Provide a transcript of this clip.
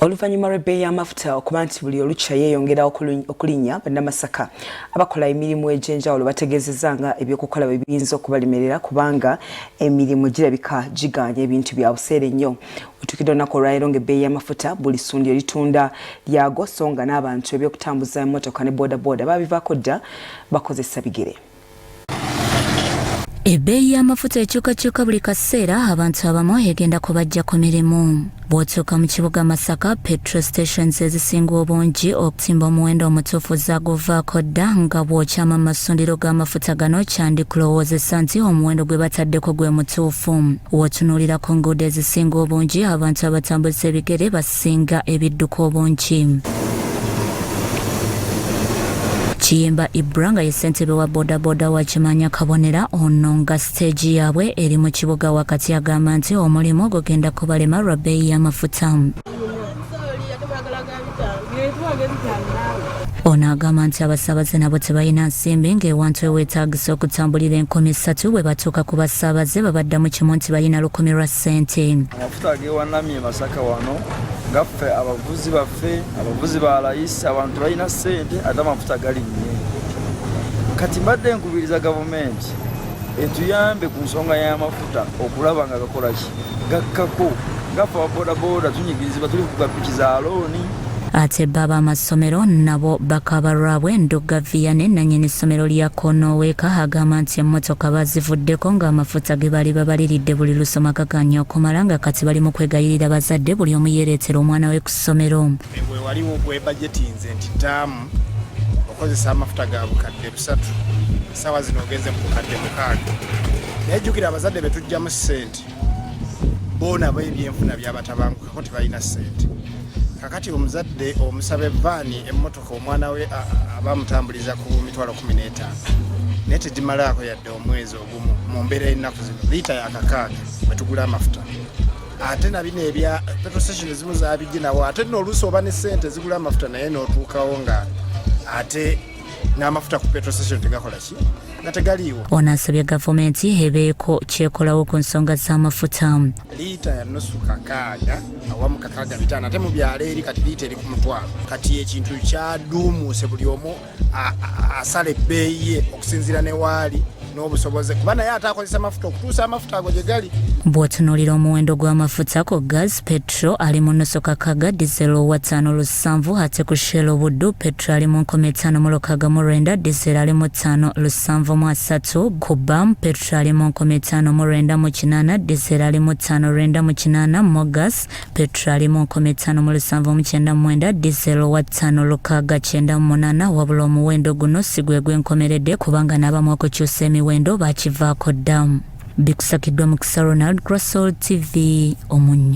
Oluvannyuma lw'ebbeeyi y'amafuta okuba nti buli olukya yeeyongera okulinnya bannamasaka abakola emirimu egy'enjawulo bategeezezza nga ebyokukola bwe biyinza okubalemerera kubanga emirimu girabika gigaanya ebintu bya buseere nnyo. Otuukidde olunaku olwaleero ng'ebbeeyi y'amafuta buli ssundiro litunda lyago so nga n'abantu ebyokutambuza emmotoka ne boodabooda babivaako dda bakozesa bigere. Ebbeeyi y'amafuta ekyukakyuka buli kaseera abantu abamu egenda kubajja ku mirimu. Bw'otuuka mu kibuga Masaka, petrol stations ezisinga obungi okutimba omuwendo omutuufu zaaguvaako dda nga bw'okyama mu masundiro g'amafuta gano kyandikulowoozesa nti omuwendo gwe bataddeko gwe mutuufu. W'otunuulira ku nguudo ezisinga obungi abantu abatambuza ebigere basinga ebidduka obungi. Kiyimba Ibra nga ye ssentebe wa boodabooda wa Kimanya Kabonera ono nga siteegi yaabwe eri mu kibuga wakati agamba nti omulimu gugenda kubalema lwa bbeeyi y'amafuta. Ono agamba nti abasaabaze nabo tebalina nsimbi ng'ewantu eweetaagisa okutambulira 3,000 bwe batuuka ku basaabaze babaddamu kimu nti balina 1,000 lwa ssente. Amafuta ageewanamye Masaka wano gaffe abavuzi baffe abavuzi ba layisi abantu balina ssente ate amafuta galinnye. Kati mbadde nkubiriza gavumenti etuyambe ku nsonga y'amafuta okulaba nga gakola ki gakkako gaffe ababoodabooda tunyigirizibwa tuli ku gapiki za looni. Ate baba amasomero nabo bakaba lwabwe Ndugga Vianney nannyini ssomero lya Kano Weeka agamba nti emmotoka bazivuddeko ng'amafuta ge bali babaliridde buli lusoma gaganya okumala nga kati bali mu kwegayirira bazadde buli omu yeereetera omwana we ku ssomero. Bwe waliwo gwe bajetinze nti ttaamu okozesa amafuta ga bukadde 3 essaawa zino ogenze mu bukadde 6 naye jjukira abazadde be tujjamu ssente boona b'ebyenfuna by'abatabanguko tebalina ssente. Kakati omuzadde omusaba evvaani emmotoka omwana we abamutambuliza ku mitwalo 15 naye tegimalaako yadde omwezi ogumu mu mbeera y'ennaku zino liita ya 6 bwe tugula amafuta. Ate na bino ebya petrol station ezimu zaabiginawo ate nno oluusi oba ne ssente zigula amafuta naye n'otuukawo nga ate n'amafuta ku petrol station tegakola ki nga tegaliiwo. Ono asabye gavumenti ebeeko kyekolawo ku nsonga z'amafuta. Liita ya nusu 6 awamu 5 ate mu byalo eri kati liita eri ku mutwalo. Kati ekintu kyaduumuuse buli omu asala ebbeeyi ye okusinziira ne waali n'obusoboze kuba naye ate akozesa amafuta okutuusa amafuta ago gye gali. Bw'otunuulira omuwendo gw'amafuta ku gas petrol ali mu nusu kakaga diesel wa 5.7 ate ku Shell Buddu petrol ali mu 5.69 diesel ali mu 5.73 ku BAM petrol ali mu 5.98 diesel ali mu 5.98 mu gas petrol ali mu 5.79 diesel wa 5.98 wabula omuwendo guno si gwe gwenkomeredde kubanga n'abamu okukyusa emiwendo bakivaako dda. Bikusakiddwa mu Ronald Grassol TV Omunnyo.